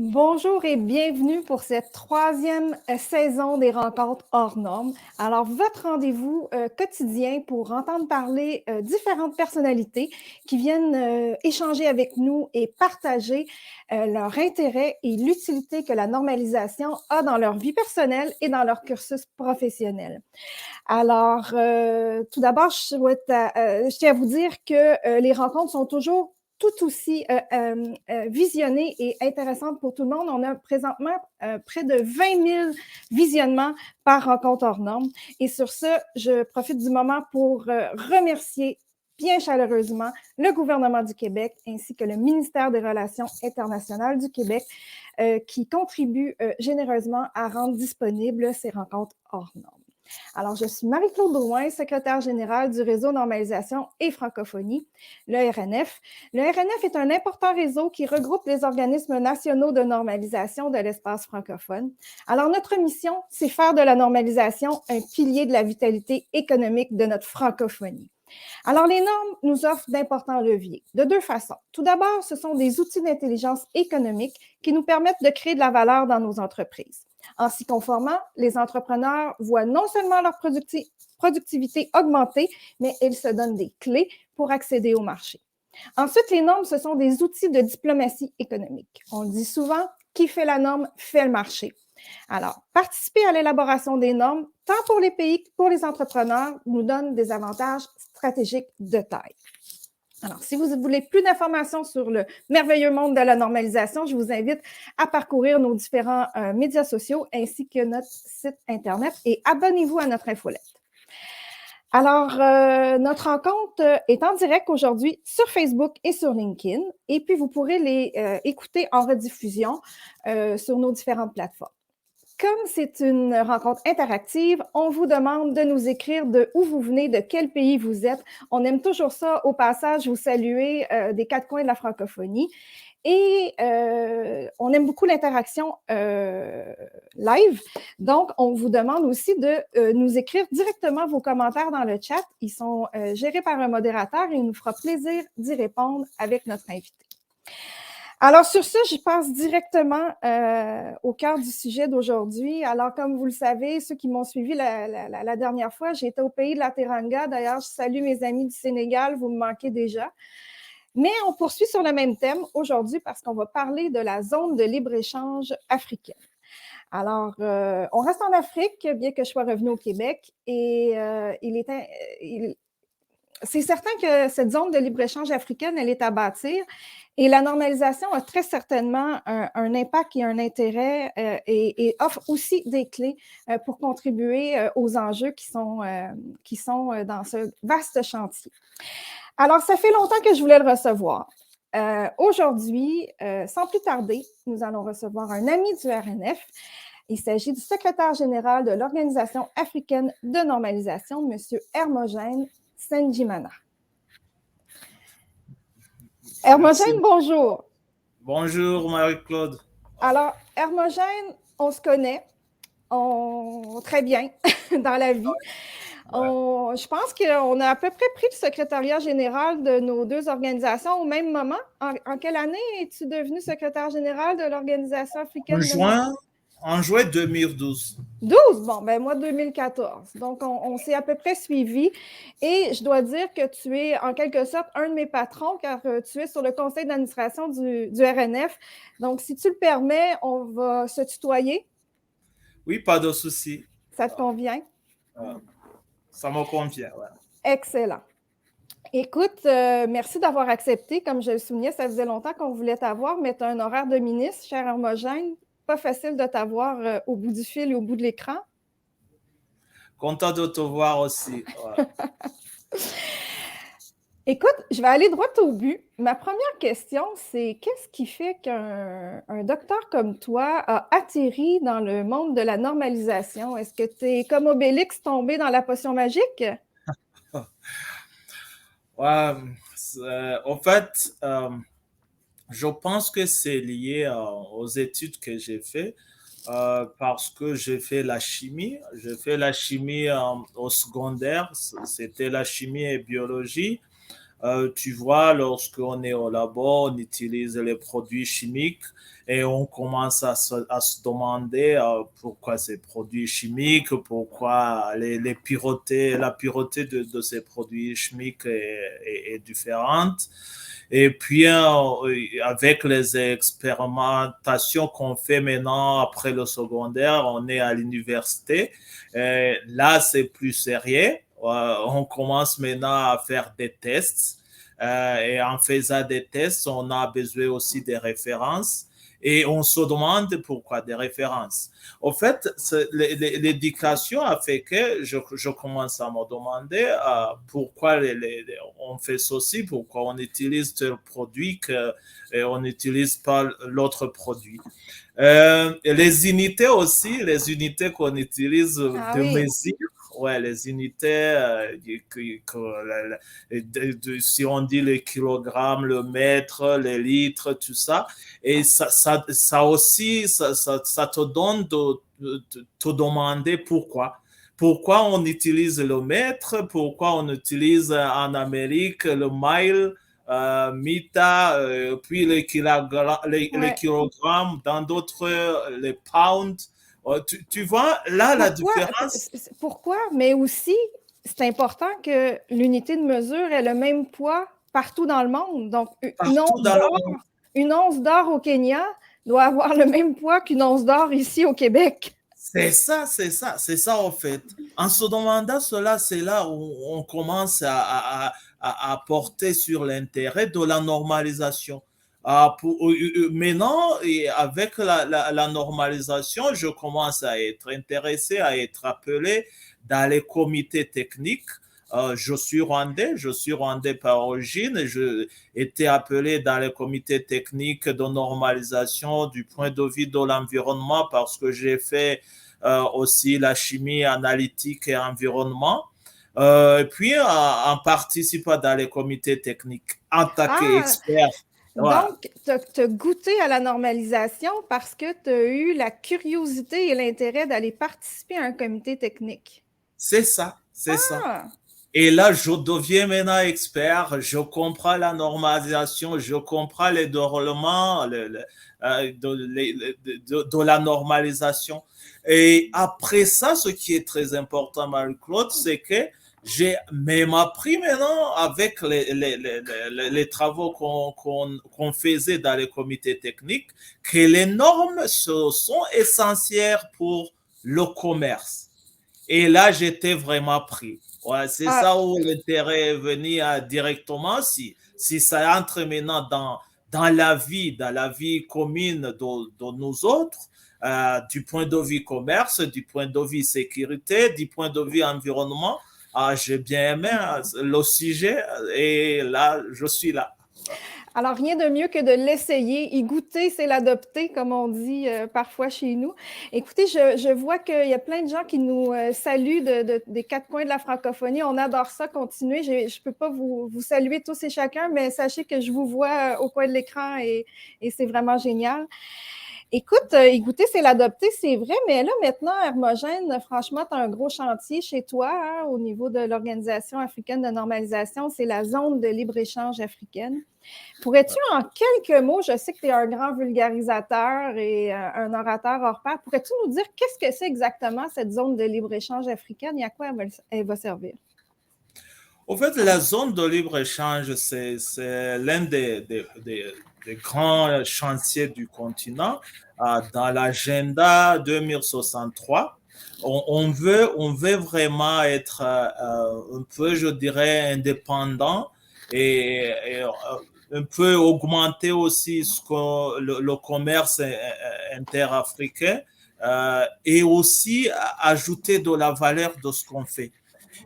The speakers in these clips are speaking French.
Bonjour et bienvenue pour cette troisième saison des rencontres hors normes. Alors, votre rendez-vous quotidien pour entendre parler différentes personnalités qui viennent échanger avec nous et partager leur intérêt et l'utilité que la normalisation a dans leur vie personnelle et dans leur cursus professionnel. Alors, tout d'abord, je tiens à vous dire que les rencontres sont toujours tout aussi visionnées et intéressantes pour tout le monde. On a présentement près de 20 000 visionnements par rencontre hors norme. Et sur ce, je profite du moment pour remercier bien chaleureusement le gouvernement du Québec ainsi que le ministère des Relations internationales du Québec qui contribuent généreusement à rendre disponibles ces rencontres hors normes. Alors, je suis Marie-Claude Drouin, secrétaire générale du réseau Normalisation et Francophonie, le RNF. Le RNF est un important réseau qui regroupe les organismes nationaux de normalisation de l'espace francophone. Alors, notre mission, c'est faire de la normalisation un pilier de la vitalité économique de notre francophonie. Alors, les normes nous offrent d'importants leviers, de deux façons. Tout d'abord, ce sont des outils d'intelligence économique qui nous permettent de créer de la valeur dans nos entreprises. En s'y conformant, les entrepreneurs voient non seulement leur productivité augmenter, mais ils se donnent des clés pour accéder au marché. Ensuite, les normes, ce sont des outils de diplomatie économique. On le dit souvent, qui fait la norme fait le marché. Alors, participer à l'élaboration des normes, tant pour les pays que pour les entrepreneurs, nous donne des avantages stratégiques de taille. Alors, si vous voulez plus d'informations sur le merveilleux monde de la normalisation, je vous invite à parcourir nos différents médias sociaux ainsi que notre site Internet et abonnez-vous à notre infolette. Alors, notre rencontre est en direct aujourd'hui sur Facebook et sur LinkedIn et puis vous pourrez les écouter en rediffusion sur nos différentes plateformes. Comme c'est une rencontre interactive, on vous demande de nous écrire de où vous venez, de quel pays vous êtes. On aime toujours ça, au passage, vous saluer des quatre coins de la francophonie. Et on aime beaucoup l'interaction live. Donc, on vous demande aussi de nous écrire directement vos commentaires dans le chat. Ils sont gérés par un modérateur et il nous fera plaisir d'y répondre avec notre invité. Alors, sur ça, je passe directement au cœur du sujet d'aujourd'hui. Alors, comme vous le savez, ceux qui m'ont suivi la dernière fois, j'étais au pays de la Teranga. D'ailleurs, je salue mes amis du Sénégal, vous me manquez déjà. Mais on poursuit sur le même thème aujourd'hui parce qu'on va parler de la zone de libre-échange africaine. Alors, on reste en Afrique, bien que je sois revenue au Québec, et c'est certain que cette zone de libre-échange africaine, elle est à bâtir et la normalisation a très certainement un impact et un intérêt et offre aussi des clés pour contribuer aux enjeux qui sont dans ce vaste chantier. Alors, ça fait longtemps que je voulais le recevoir. Aujourd'hui, sans plus tarder, nous allons recevoir un ami du RNF. Il s'agit du secrétaire général de l'Organisation africaine de normalisation, M. Hermogène Sendjimana. Hermogène, bonjour. Bonjour Marie-Claude. Alors, Hermogène, on se connaît très bien dans la vie. Je pense qu'on a à peu près pris le secrétariat général de nos deux organisations au même moment. En quelle année es-tu devenu secrétaire général de l'Organisation africaine de normalisation? En juin 2012. 12? Bon, ben moi, 2014. Donc, on s'est à peu près suivis. Et je dois dire que tu es, en quelque sorte, un de mes patrons, car tu es sur le conseil d'administration du RNF. Donc, si tu le permets, on va se tutoyer. Oui, pas de souci. Ça te convient? Ça me convient, ouais. Excellent. Écoute, merci d'avoir accepté. Comme je le soulignais, ça faisait longtemps qu'on voulait t'avoir, mais tu as un horaire de ministre, cher Hermogène. Pas facile de t'avoir au bout du fil et au bout de l'écran. Content de te voir aussi. Ouais. Écoute, je vais aller droit au but. Ma première question, c'est qu'est-ce qui fait qu'un docteur comme toi a atterri dans le monde de la normalisation? Est-ce que tu es comme Obélix tombé dans la potion magique? Ouais, en fait, je pense que c'est lié aux études que j'ai fait parce que j'ai fait la chimie. J'ai fait la chimie au secondaire, c'était la chimie et biologie. Tu vois, lorsqu'on est au labo, on utilise les produits chimiques et on commence à se demander pourquoi ces produits chimiques, pourquoi les puretés, la pureté de ces produits chimiques est différente. Et puis, avec les expérimentations qu'on fait maintenant après le secondaire, on est à l'université. Là, c'est plus sérieux. On commence maintenant à faire des tests. Et en faisant des tests, on a besoin aussi des références. Et on se demande pourquoi des références. Au fait, l'éducation a fait que je commence à me demander pourquoi on fait ceci, pourquoi on utilise tel produit qu'on n'utilise pas l'autre produit. Les unités aussi, les unités qu'on utilise Ah de oui. mesure, ouais, les unités, si on dit les kilogrammes, le mètre, les litres, tout ça, et ça aussi, ça te donne de te demander pourquoi. Pourquoi on utilise le mètre, pourquoi on utilise en Amérique le mile, Mita, puis les Ouais. kilogrammes, dans d'autres, les pounds. Tu vois, là, la Pourquoi? différence, Pourquoi? Mais aussi, c'est important que l'unité de mesure ait le même poids partout dans le monde. Donc, partout dans le monde, une once d'or au Kenya doit avoir le même poids qu'une once d'or ici au Québec. c'est ça, en fait. En se demandant cela, c'est là où on commence à porter sur l'intérêt de la normalisation. Maintenant, et avec la normalisation, je commence à être intéressé, à être appelé dans les comités techniques. Je suis rwandais par origine, et je été appelé dans les comités techniques de normalisation du point de vue de l'environnement parce que j'ai fait aussi la chimie analytique et environnement. Et puis, en participant dans les comités techniques en tant Ah, qu'expert. Voilà. donc, tu as goûté à la normalisation parce que tu as eu la curiosité et l'intérêt d'aller participer à un comité technique. C'est ça, c'est ça. Ah, Et là, je deviens maintenant expert, je comprends la normalisation, je comprends les déroulements de la normalisation. Et après ça, ce qui est très important, Marie-Claude, c'est que j'ai même appris maintenant avec les travaux qu'on faisait dans les comités techniques que les normes sont essentielles pour le commerce. Et là, j'étais vraiment pris. Ouais, c'est ah, ça où l'intérêt est venu directement. Si ça entre maintenant dans la vie commune de nous autres, du point de vue commerce, du point de vue sécurité, du point de vue environnement, j'ai bien aimé le sujet et là, je suis là. alors, rien de mieux que de l'essayer. Y goûter, c'est l'adopter, comme on dit parfois chez nous. Écoutez, je vois qu'il y a plein de gens qui nous saluent des quatre coins de la francophonie. On adore ça, continuer. Je ne peux pas vous saluer tous et chacun, mais sachez que je vous vois au coin de l'écran et c'est vraiment génial. Écoute, goûter, c'est l'adopter, c'est vrai, mais là, maintenant, Hermogène, franchement, tu as un gros chantier chez toi hein, au niveau de l'Organisation africaine de normalisation. C'est la zone de libre-échange africaine. Pourrais-tu, en quelques mots, je sais que tu es un grand vulgarisateur et un orateur hors pair, pourrais-tu nous dire qu'est-ce que c'est exactement cette zone de libre-échange africaine et à quoi elle va servir? Au fait, la zone de libre-échange, c'est l'un des grands chantiers du continent. Dans l'agenda 2063, on veut vraiment être un peu, je dirais, indépendant et un peu augmenter aussi le commerce interafricain et aussi ajouter de la valeur de ce qu'on fait.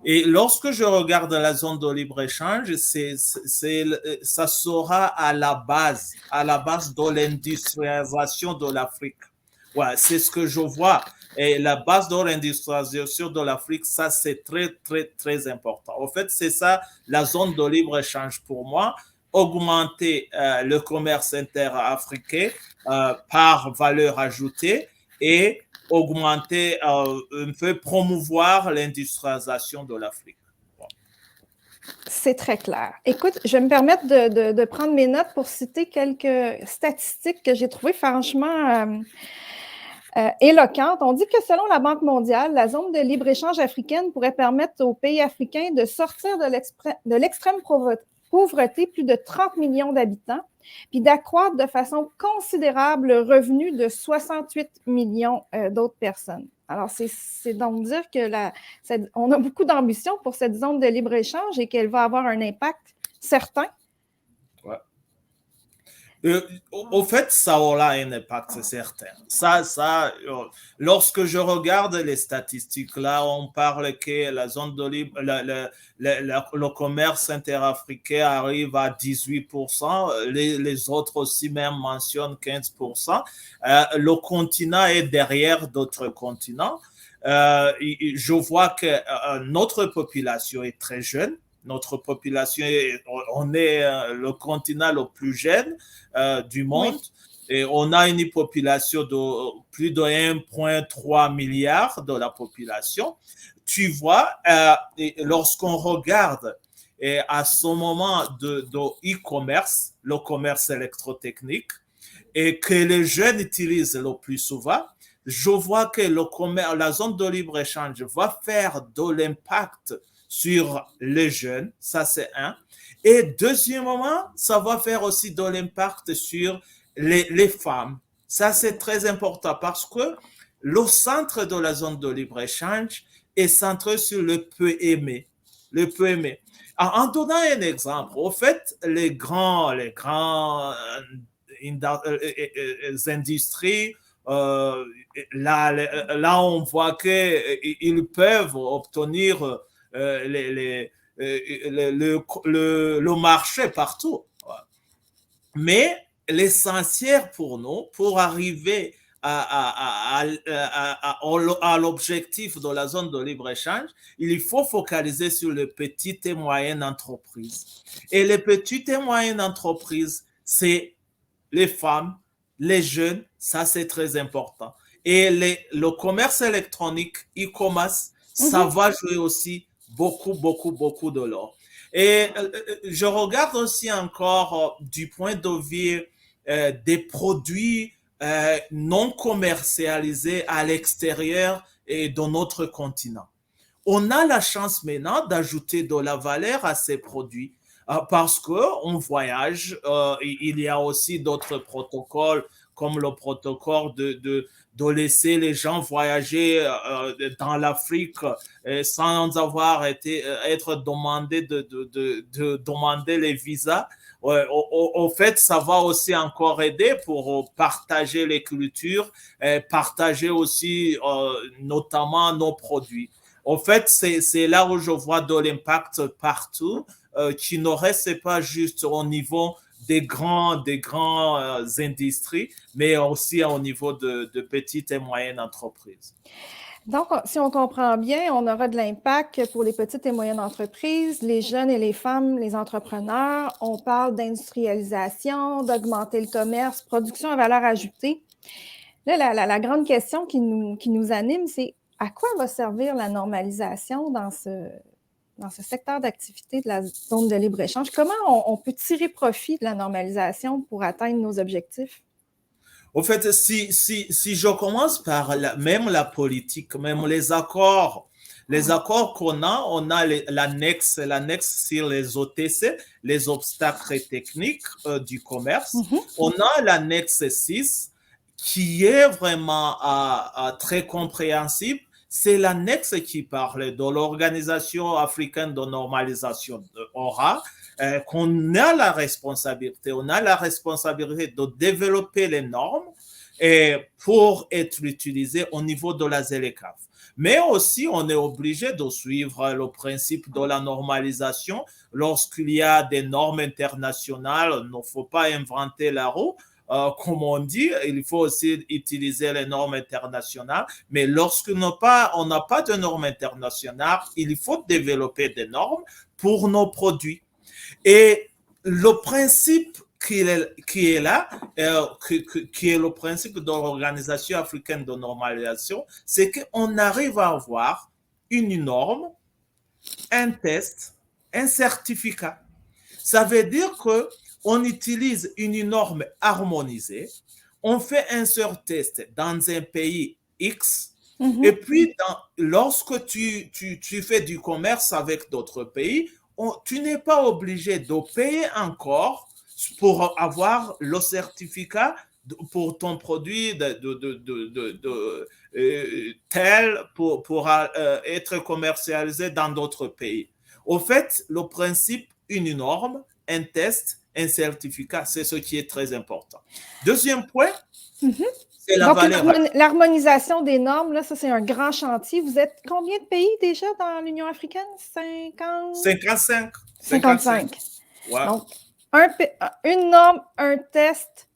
Et lorsque je regarde la zone de libre-échange, ça sera à la base de l'industrialisation de l'Afrique. Ouais, c'est ce que je vois. Et la base de l'industrialisation de l'Afrique, ça, c'est très, très, très important. En fait, c'est ça, la zone de libre-échange pour moi. Augmenter le commerce interafricain par valeur ajoutée et augmenter, un peu promouvoir l'industrialisation de l'Afrique. Bon. C'est très clair. Écoute, je vais me permettre de prendre mes notes pour citer quelques statistiques que j'ai trouvées franchement éloquentes. On dit que selon la Banque mondiale, la zone de libre-échange africaine pourrait permettre aux pays africains de sortir de l'extrême pauvreté plus de 30 millions d'habitants, puis d'accroître de façon considérable le revenu de 68 millions d'autres personnes. Alors, c'est donc dire que on a beaucoup d'ambition pour cette zone de libre-échange et qu'elle va avoir un impact certain. Ouais. Au fait, ça aura un impact certain. Lorsque je regarde les statistiques, là, on parle que la zone de libre, le commerce interafricain arrive à 18%, les autres aussi même mentionnent 15%. Le continent est derrière d'autres continents. Je vois que notre population est très jeune. Notre population, on est le continent le plus jeune du monde. Oui. Et on a une population de plus de 1,3 milliard de la population. Tu vois, lorsqu'on regarde à ce moment de e-commerce, le commerce électrotechnique, et que les jeunes utilisent le plus souvent, je vois que la zone de libre-échange va faire de l'impact sur les jeunes, ça c'est un. Et deuxièmement, ça va faire aussi de l'impact sur les femmes. Ça c'est très important parce que le centre de la zone de libre-échange est centré sur le PME. Le PME. En donnant un exemple, au fait, les grands industries, là on voit qu'ils peuvent obtenir le marché partout. Mais l'essentiel pour nous, pour arriver à l'objectif de la zone de libre-échange, il faut focaliser sur les petites et moyennes entreprises. Et les petites et moyennes entreprises, c'est les femmes, les jeunes, ça c'est très important. Et le commerce électronique, e-commerce, ça va jouer aussi beaucoup de l'or. Et je regarde aussi encore du point de vue des produits non commercialisés à l'extérieur et de notre continent. On a la chance maintenant d'ajouter de la valeur à ces produits parce qu'on voyage. Il y a aussi d'autres protocoles comme le protocole de laisser les gens voyager dans l'Afrique sans avoir être demandé de demander les visas. Au fait, ça va aussi encore aider pour partager les cultures, partager aussi notamment nos produits. En fait, c'est là où je vois de l'impact partout, qui ne reste pas juste au niveau des grands industries, mais aussi au niveau de petites et moyennes entreprises. Donc, si on comprend bien, on aura de l'impact pour les petites et moyennes entreprises, les jeunes et les femmes, les entrepreneurs. On parle d'industrialisation, d'augmenter le commerce, production à valeur ajoutée. Là, la grande question qui nous anime, c'est à quoi va servir la normalisation dans ce secteur d'activité de la zone de libre-échange? Comment on peut tirer profit de la normalisation pour atteindre nos objectifs? Au fait, si je commence par même la politique, même les accords qu'on a, on a l'annexe sur les OTC, les obstacles techniques du commerce. On a l'annexe 6 qui est vraiment très compréhensible. C'est l'annexe qui parle de l'Organisation africaine de normalisation, ORA, qu'on a la responsabilité. On a la responsabilité de développer les normes pour être utilisées au niveau de la ZLECAf. Mais aussi, on est obligé de suivre le principe de la normalisation. Lorsqu'il y a des normes internationales, il ne faut pas inventer la roue. Comme on dit, il faut aussi utiliser les normes internationales. Mais lorsqu'on n'a pas de normes internationales, il faut développer des normes pour nos produits. Et le principe qui est là, qui est le principe de l'Organisation africaine de normalisation, c'est qu'on arrive à avoir une norme, un test, un certificat. Ça veut dire qu'on utilise une norme harmonisée, on fait un seul test dans un pays X, et puis lorsque tu fais du commerce avec d'autres pays, tu n'es pas obligé de payer encore pour avoir le certificat pour ton produit tel pour être commercialisé dans d'autres pays. Au fait, le principe, une norme, un test, un certificat, c'est ce qui est très important. Deuxième point, c'est la Donc, valeur. l'harmonisation des normes, là, ça, c'est un grand chantier. Vous êtes combien de pays déjà dans l'Union africaine? 55. 55. Ouais. Donc, une norme, un test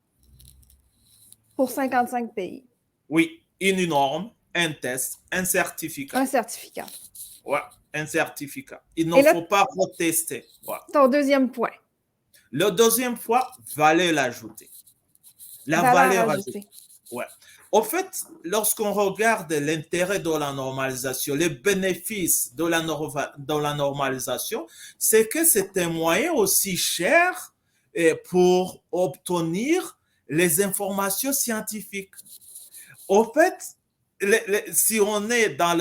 pour 55 pays. Oui, une norme, un test, un certificat. Un certificat. Ouais, un certificat. Il ne faut pas retester. Ouais. Ton deuxième point. Le deuxième point, valeur ajoutée. La valeur ajoutée. Ouais. Au fait, lorsqu'on regarde l'intérêt de la normalisation, les bénéfices de la normalisation, c'est que c'est un moyen aussi cher pour obtenir les informations scientifiques. Au fait, si on est dans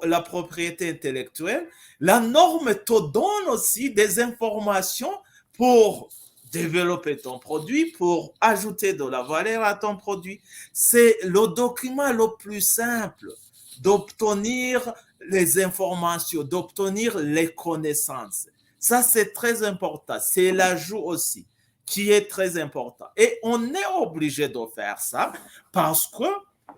la propriété intellectuelle, la norme te donne aussi des informations pour développer ton produit, pour ajouter de la valeur à ton produit. C'est le document le plus simple d'obtenir les informations, d'obtenir les connaissances. Ça, c'est très important. C'est l'ajout aussi qui est très important. Et on est obligé de faire ça parce que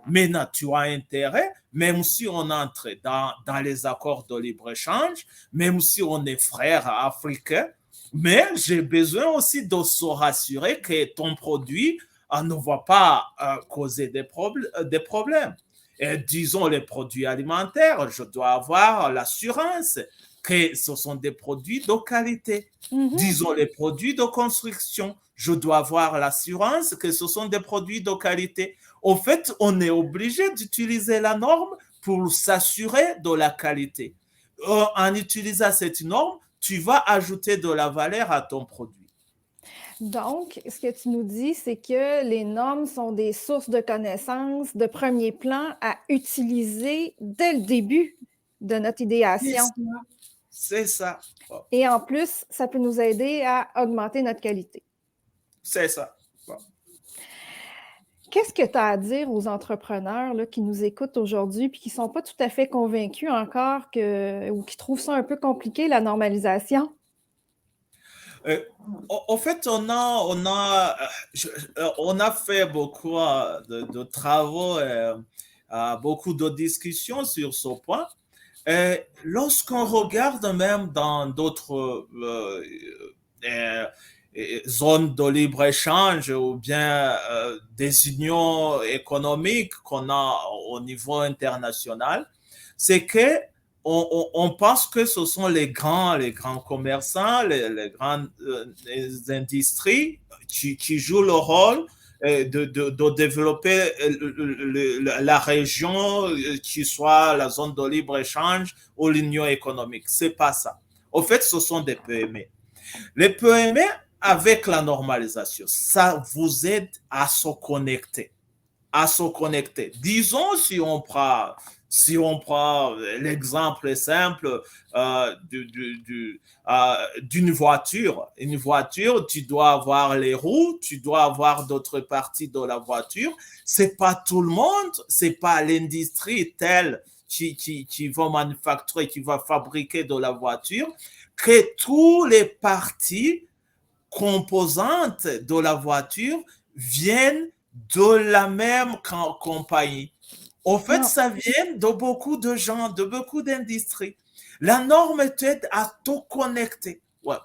maintenant, tu as intérêt, même si on entre dans les accords de libre-échange, même si on est frères africains, mais j'ai besoin aussi de se rassurer que ton produit ne va pas causer des problèmes. Et disons les produits alimentaires, je dois avoir l'assurance que ce sont des produits de qualité. Disons les produits de construction, je dois avoir l'assurance que ce sont des produits de qualité. Au fait, on est obligé d'utiliser la norme pour s'assurer de la qualité. En utilisant cette norme, tu vas ajouter de la valeur à ton produit. Donc, ce que tu nous dis, c'est que les normes sont des sources de connaissances de premier plan à utiliser dès le début de notre idéation. C'est ça. Et en plus, ça peut nous aider à augmenter notre qualité. C'est ça. Qu'est-ce que tu as à dire aux entrepreneurs là, qui nous écoutent aujourd'hui et qui ne sont pas tout à fait convaincus encore ou qui trouvent ça un peu compliqué, la normalisation? En fait, on a fait beaucoup de travaux, beaucoup de discussions sur ce point. Lorsqu'on regarde même dans d'autres zones de libre-échange ou bien des unions économiques qu'on a au niveau international, c'est que on pense que ce sont les grands commerçants, les grandes industries qui jouent le rôle de développer la région, qui soit la zone de libre-échange ou l'union économique. C'est pas ça. Au fait, ce sont des PME. Les PME, avec la normalisation, ça vous aide à se connecter. Disons, si on prend l'exemple simple d'une voiture. Une voiture, tu dois avoir les roues, tu dois avoir d'autres parties de la voiture. C'est pas tout le monde, c'est pas l'industrie telle qui va manufacturer, qui va fabriquer de la voiture, que tous les parties composantes de la voiture viennent de la même compagnie. Au fait, ça vient de beaucoup de gens, de beaucoup d'industries. La norme t'aide à te connecter. Ouais.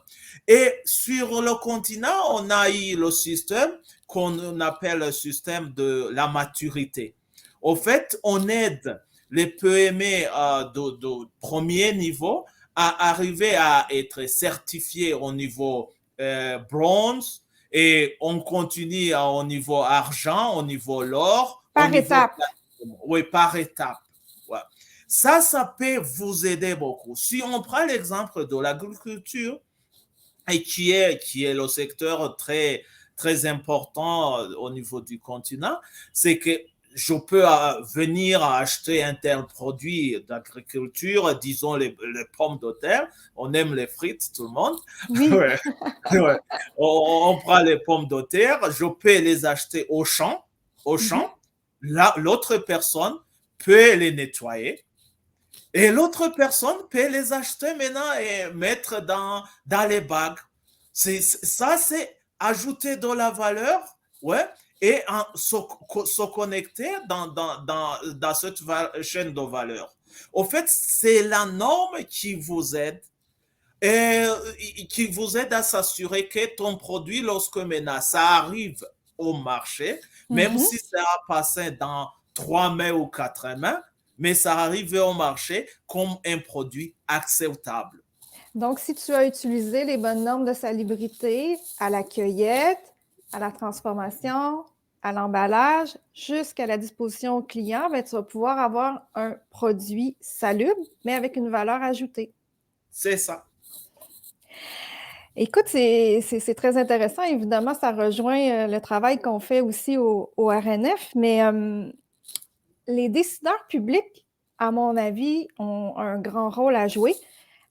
Et sur le continent, on a eu le système qu'on appelle le système de la maturité. Au fait, on aide les PME de premier niveau à arriver à être certifiés au niveau bronze, et on continue au niveau argent, au niveau l'or. Par étape. Oui, par étape. Ouais. Ça peut vous aider beaucoup. Si on prend l'exemple de l'agriculture, et qui est le secteur très important au niveau du continent, c'est que je peux venir acheter un tel produit d'agriculture, disons les pommes de terre. On aime les frites, tout le monde. Oui. Ouais, ouais. On prend les pommes de terre, je peux les acheter au champ. Au Mhm. champ, l'autre personne peut les nettoyer. Et l'autre personne peut les acheter maintenant et mettre dans les bagues. Ça, c'est ajouter de la valeur, ouais, et se connecter dans cette chaîne de valeur. Au fait, c'est la norme qui vous aide et qui vous aide à s'assurer que ton produit, lorsque maintenant ça arrive au marché, même Mhm. si ça a passé dans 3 mains ou 4 mains, mais ça arrive au marché comme un produit acceptable. Donc, si tu as utilisé les bonnes normes de salubrité à la cueillette, à la transformation, à l'emballage, jusqu'à la disposition au client, ben, tu vas pouvoir avoir un produit salubre, mais avec une valeur ajoutée. C'est ça. Écoute, c'est très intéressant. Évidemment, ça rejoint le travail qu'on fait aussi au RNF, mais les décideurs publics, à mon avis, ont un grand rôle à jouer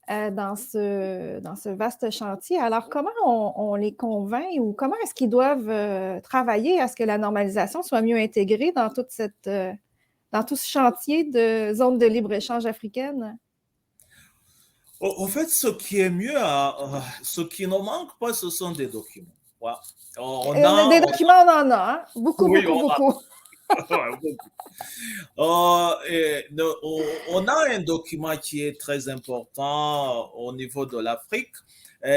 dans ce vaste chantier. Alors, comment on les convainc ou comment est-ce qu'ils doivent travailler à ce que la normalisation soit mieux intégrée dans dans tout ce chantier de zone de libre-échange africaine? Au fait, ce qui est mieux, ce qui ne manque pas, ce sont des documents. Ouais. Des documents, on en a, hein? Beaucoup, Oui, beaucoup, beaucoup. beaucoup. On a un document qui est très important au niveau de l'Afrique.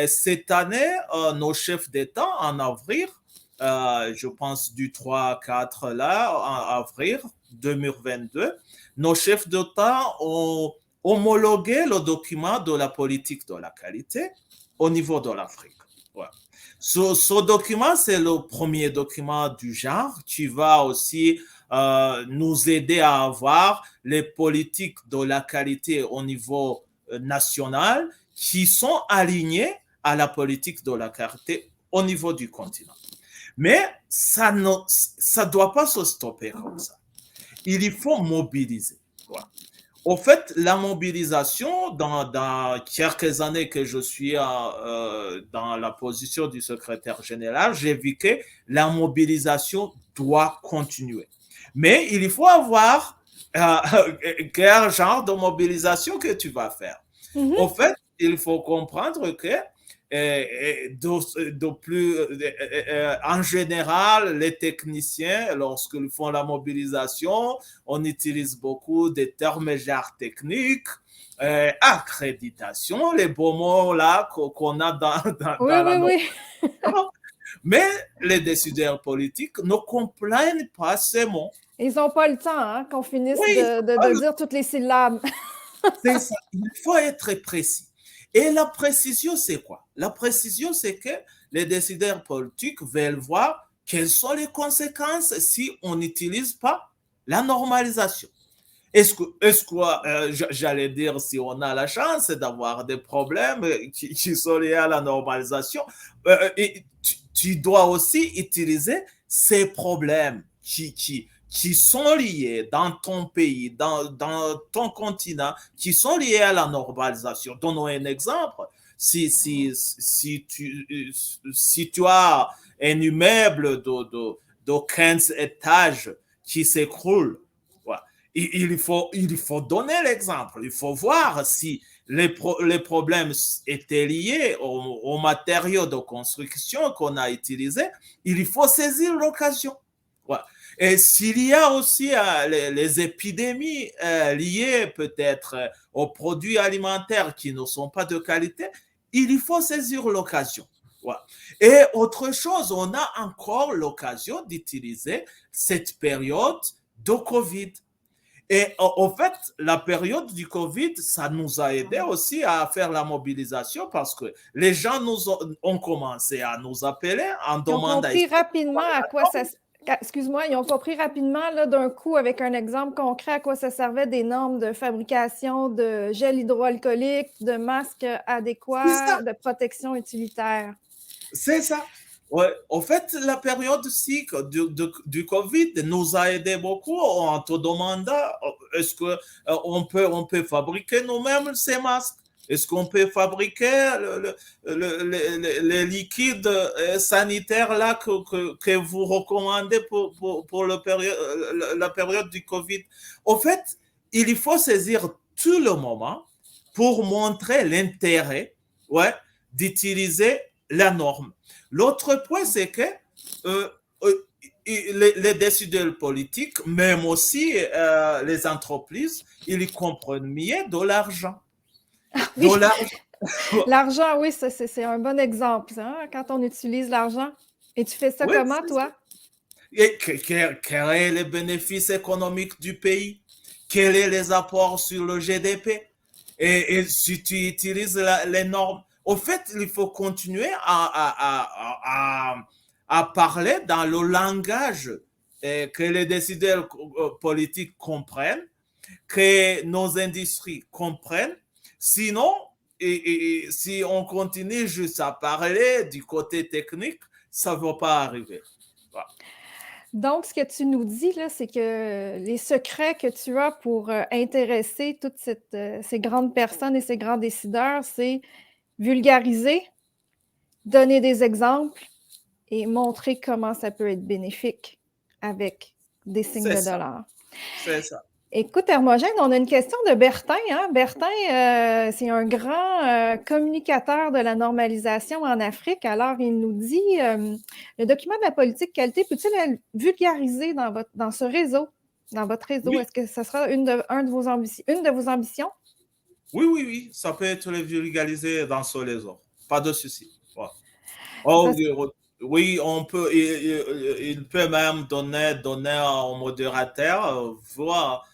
Cette année, nos chefs d'État, en avril, je pense du 3 à 4 là, en avril 2022, nos chefs d'État ont homologué le document de la politique de la qualité au niveau de l'Afrique. Ouais. Ce document, c'est le premier document du genre qui va aussi nous aider à avoir les politiques de la qualité au niveau national qui sont alignées à la politique de la qualité au niveau du continent. Mais ça ne doit pas se stopper comme ça. Il faut mobiliser. Voilà. Au fait, la mobilisation, dans quelques années que je suis dans la position du secrétaire général, j'ai vu que la mobilisation doit continuer. Mais il faut avoir quel genre de mobilisation que tu vas faire. Mhm. Au fait, il faut comprendre que en général, les techniciens, lorsqu'ils font la mobilisation, on utilise beaucoup de termes techniques, accréditation, les beaux mots là qu'on a Oui, dans la oui, norme. oui. Mais les décideurs politiques ne comprennent pas ces mots. Ils n'ont pas le temps hein, qu'on finisse Oui, de dire toutes les syllabes. c'est ça. Il faut être précis. Et la précision, c'est quoi? La précision, c'est que les décideurs politiques veulent voir quelles sont les conséquences si on n'utilise pas la normalisation. J'allais dire, si on a la chance d'avoir des problèmes qui sont liés à la normalisation, et tu dois aussi utiliser ces problèmes qui sont liés dans ton pays, dans ton continent, qui sont liés à la normalisation. Donnons un exemple. Si tu as un immeuble de 15 étages qui s'écroule, ouais, il faut donner l'exemple. Il faut voir si les problèmes étaient liés aux matériaux de construction qu'on a utilisés. Il faut saisir l'occasion. Ouais. Et s'il y a aussi les épidémies liées peut-être aux produits alimentaires qui ne sont pas de qualité, il faut saisir l'occasion. Ouais. Et autre chose, on a encore l'occasion d'utiliser cette période de COVID. Et au fait, la période du COVID, ça nous a aidé aussi à faire la mobilisation parce que les gens ont commencé à nous appeler en Ils ont demandant compris rapidement excuse-moi, ils ont compris rapidement, là, d'un coup, avec un exemple concret, à quoi ça servait des normes de fabrication de gel hydroalcoolique, de masques C'est adéquats, ça. de protection utilitaire. C'est ça. Ouais. En fait, la période aussi du Covid nous a aidé beaucoup en te demandant est-ce que on peut fabriquer nous-mêmes ces masques? Est-ce qu'on peut fabriquer les liquides sanitaires là que vous recommandez pour la période du Covid? En fait, il faut saisir tout le moment pour montrer l'intérêt, ouais, d'utiliser la norme. L'autre point, c'est que euh, euh, les décideurs politiques, même aussi les entreprises, ils comprennent mieux de l'argent. Oui, De l'argent. l'argent, oui, c'est un bon exemple, ça, hein, quand on utilise l'argent. Et tu fais ça Oui, comment, toi? et quel est le bénéfice économique du pays? Quels sont les apports sur le GDP? Et si tu utilises les normes, au fait, il faut continuer à parler dans le langage que les décideurs politiques comprennent, que nos industries comprennent. Sinon, si on continue juste à parler du côté technique, ça ne va pas arriver. Voilà. Donc, ce que tu nous dis, là, c'est que les secrets que tu as pour intéresser toutes ces grandes personnes et ces grands décideurs, c'est vulgariser, donner des exemples et montrer comment ça peut être bénéfique avec des signes C'est de ça. dollars. C'est ça. Écoute, Hermogène, on a une question de Bertin. Hein? Bertin, c'est un grand communicateur de la normalisation en Afrique. Alors, il nous dit, le document de la politique qualité, peut-il être vulgarisé dans ce réseau, dans votre réseau? Oui, Est-ce que ce sera une de vos ambitions? oui, ça peut être vulgarisé dans ce réseau. Pas de souci. Ouais. Oh, Parce- oui, on peut, il peut même donner au modérateur, voir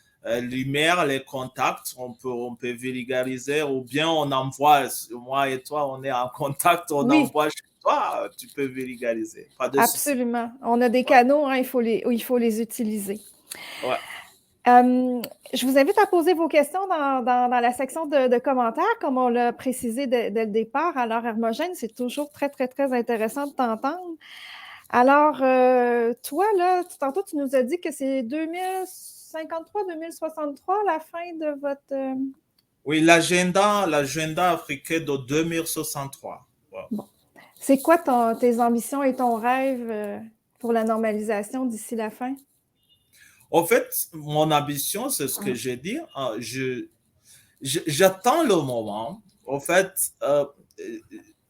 lumière, les contacts, on peut vulgariser, ou bien on envoie, moi et toi, on est en contact, on oui, envoie chez toi, tu peux vulgariser, pas de souci. absolument. On a des Ouais, canaux, hein, il faut les utiliser. ouais. Je vous invite à poser vos questions dans la section de commentaires, comme on l'a précisé dès le départ. Alors, Hermogène, c'est toujours très, très, très intéressant de t'entendre. Alors, toi, là, tantôt, tu nous as dit que c'est 2053, 2063, la fin de votre... Oui, l'agenda africain de 2063. Ouais. Bon. C'est quoi tes ambitions et ton rêve pour la normalisation d'ici la fin? En fait, mon ambition, c'est ce que j'ai dit. J'attends le moment. En fait,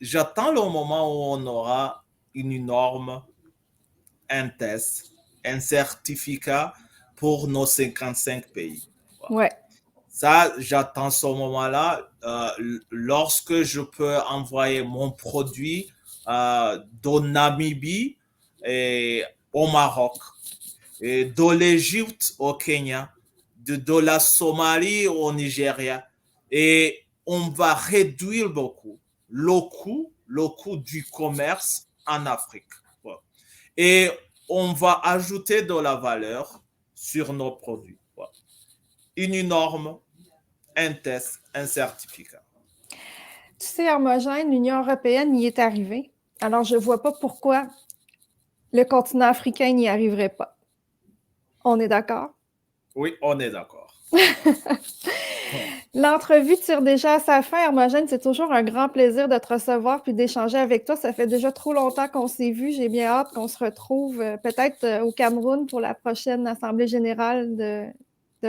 j'attends le moment où on aura une norme, un test, un certificat pour nos 55 pays. Voilà. Ouais. Ça, j'attends ce moment-là lorsque je peux envoyer mon produit de Namibie et au Maroc, et de l'Égypte au Kenya, de la Somalie au Nigeria. Et on va réduire beaucoup le coût du commerce en Afrique. Voilà. Et on va ajouter de la valeur sur nos produits. Voilà. Une norme, un test, un certificat. Tu sais, Hermogène, l'Union européenne y est arrivée. Alors, je ne vois pas pourquoi le continent africain n'y arriverait pas. On est d'accord? Oui, on est d'accord. L'entrevue tire déjà à sa fin, Hermogène. C'est toujours un grand plaisir de te recevoir puis d'échanger avec toi. Ça fait déjà trop longtemps qu'on s'est vu. J'ai bien hâte qu'on se retrouve peut-être au Cameroun pour la prochaine Assemblée générale de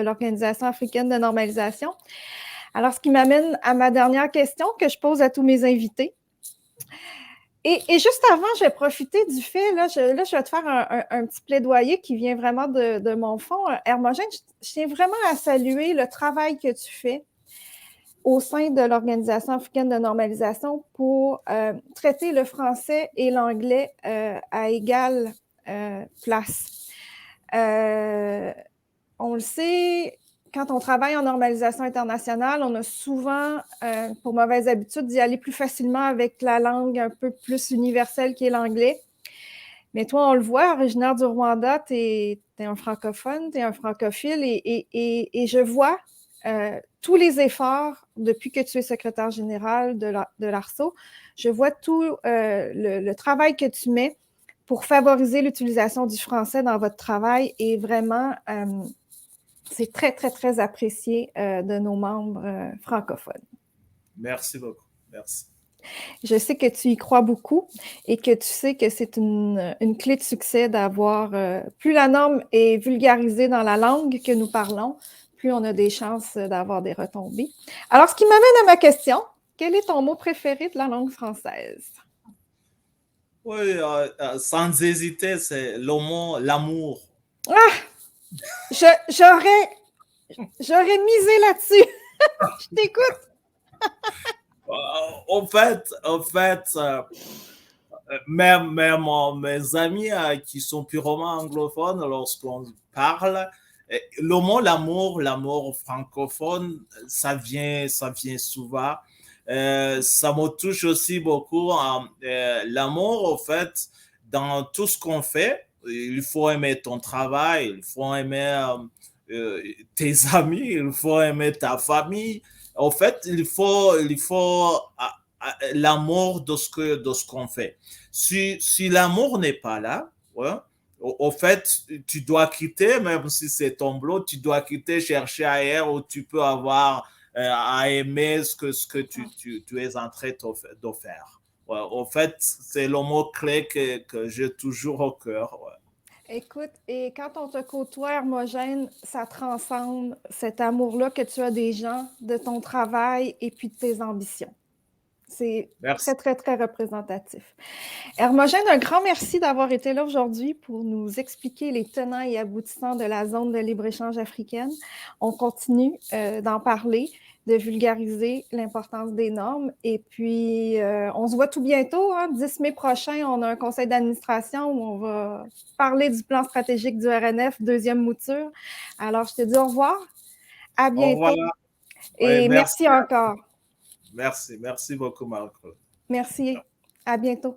l'Organisation africaine de normalisation. Alors, ce qui m'amène à ma dernière question que je pose à tous mes invités. Et juste avant, je vais profiter du fait, là, je vais te faire un petit plaidoyer qui vient vraiment de mon fond. Hermogène, je tiens vraiment à saluer le travail que tu fais au sein de l'Organisation africaine de normalisation pour traiter le français et l'anglais à égale place. On le sait, quand on travaille en normalisation internationale, on a souvent, pour mauvaise habitude, d'y aller plus facilement avec la langue un peu plus universelle qui est l'anglais. Mais toi, on le voit, originaire du Rwanda, tu es un francophone, tu es un francophile et je vois tous les efforts depuis que tu es secrétaire général de l'ARSO. Je vois tout le travail que tu mets pour favoriser l'utilisation du français dans votre travail et vraiment, c'est très, très, très apprécié de nos membres francophones. Merci beaucoup. Merci. Je sais que tu y crois beaucoup et que tu sais que c'est une clé de succès d'avoir, plus la norme est vulgarisée dans la langue que nous parlons, plus on a des chances d'avoir des retombées. Alors, ce qui m'amène à ma question, quel est ton mot préféré de la langue française? Oui, sans hésiter, c'est le mot l'amour. Ah! J'aurais misé là-dessus. Je t'écoute. En fait, même mes amis qui sont purement anglophones, lorsqu'on parle, le mot l'amour francophone, ça vient souvent. Ça me touche aussi beaucoup. L'amour, en fait, dans tout ce qu'on fait, il faut aimer ton travail, il faut aimer tes amis, il faut aimer ta famille. En fait, il faut l'amour de ce qu'on fait. Si l'amour n'est pas là, ouais, au fait, tu dois quitter, même si c'est ton boulot, tu dois quitter, chercher ailleurs où tu peux avoir à aimer ce que tu es en train de faire. Ouais, en fait, c'est le mot clé que j'ai toujours au cœur. Ouais. Écoute, et quand on te côtoie, Hermogène, ça transcende cet amour-là que tu as des gens, de ton travail et puis de tes ambitions. C'est Merci. très, très, très représentatif. Hermogène, un grand merci d'avoir été là aujourd'hui pour nous expliquer les tenants et aboutissants de la zone de libre-échange africaine. On continue d'en parler, de vulgariser l'importance des normes. Et puis, on se voit tout bientôt. 10 mai prochain, on a un conseil d'administration où on va parler du plan stratégique du RNF, deuxième mouture. Alors, je te dis au revoir. À Au revoir. bientôt. Ouais, Et merci encore. Merci beaucoup, Marc-Claude. Merci. À bientôt.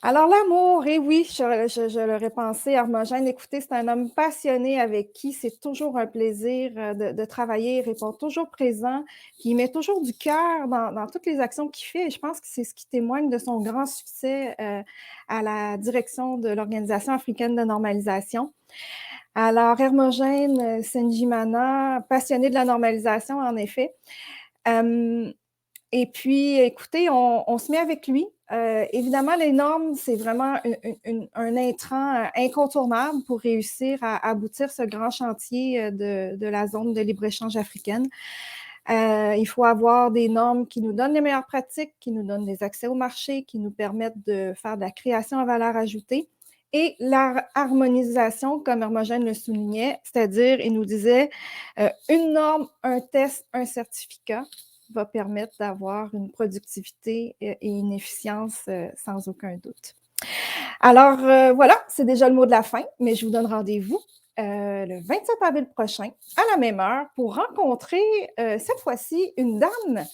Alors, l'amour, et oui, je l'aurais pensé, Hermogène. Écoutez, c'est un homme passionné avec qui c'est toujours un plaisir de travailler. Il répond toujours présent, puis il met toujours du cœur dans toutes les actions qu'il fait. Et je pense que c'est ce qui témoigne de son grand succès à la direction de l'Organisation africaine de normalisation. Alors, Hermogène Senjimana, passionné de la normalisation, en effet. Et puis, écoutez, on se met avec lui. Évidemment, les normes, c'est vraiment un intrant incontournable pour réussir à aboutir ce grand chantier de la zone de libre-échange africaine. Il faut avoir des normes qui nous donnent les meilleures pratiques, qui nous donnent des accès au marché, qui nous permettent de faire de la création à valeur ajoutée. Et la harmonisation, comme Hermogène le soulignait, c'est-à-dire, il nous disait, une norme, un test, un certificat va permettre d'avoir une productivité et une efficience sans aucun doute. Alors, voilà, c'est déjà le mot de la fin, mais je vous donne rendez-vous le 27 avril prochain, à la même heure, pour rencontrer cette fois-ci une dame.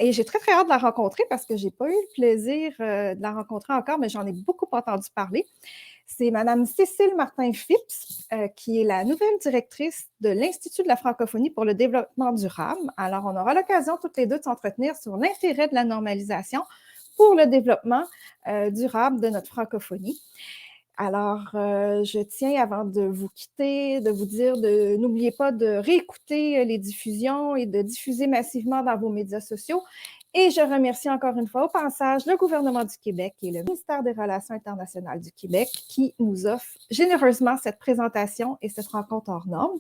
Et j'ai très, très hâte de la rencontrer parce que je n'ai pas eu le plaisir de la rencontrer encore, mais j'en ai beaucoup entendu parler. C'est Mme Cécile Martin-Phipps, qui est la nouvelle directrice de l'Institut de la francophonie pour le développement durable. Alors, on aura l'occasion toutes les deux de s'entretenir sur l'intérêt de la normalisation pour le développement durable de notre francophonie. Alors, je tiens, avant de vous quitter, de vous dire n'oubliez pas de réécouter les diffusions et de diffuser massivement dans vos médias sociaux. Et je remercie encore une fois au passage le gouvernement du Québec et le ministère des Relations internationales du Québec qui nous offrent généreusement cette présentation et cette rencontre hors norme.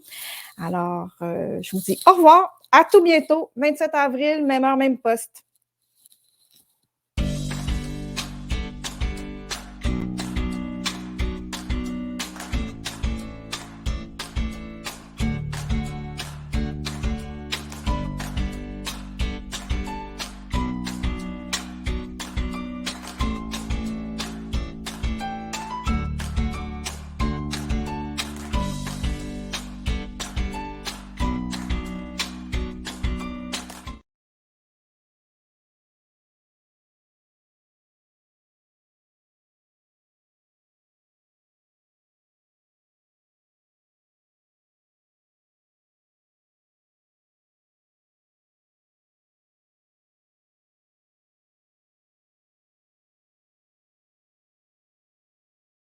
Alors, je vous dis au revoir, à tout bientôt, 27 avril, même heure, même poste.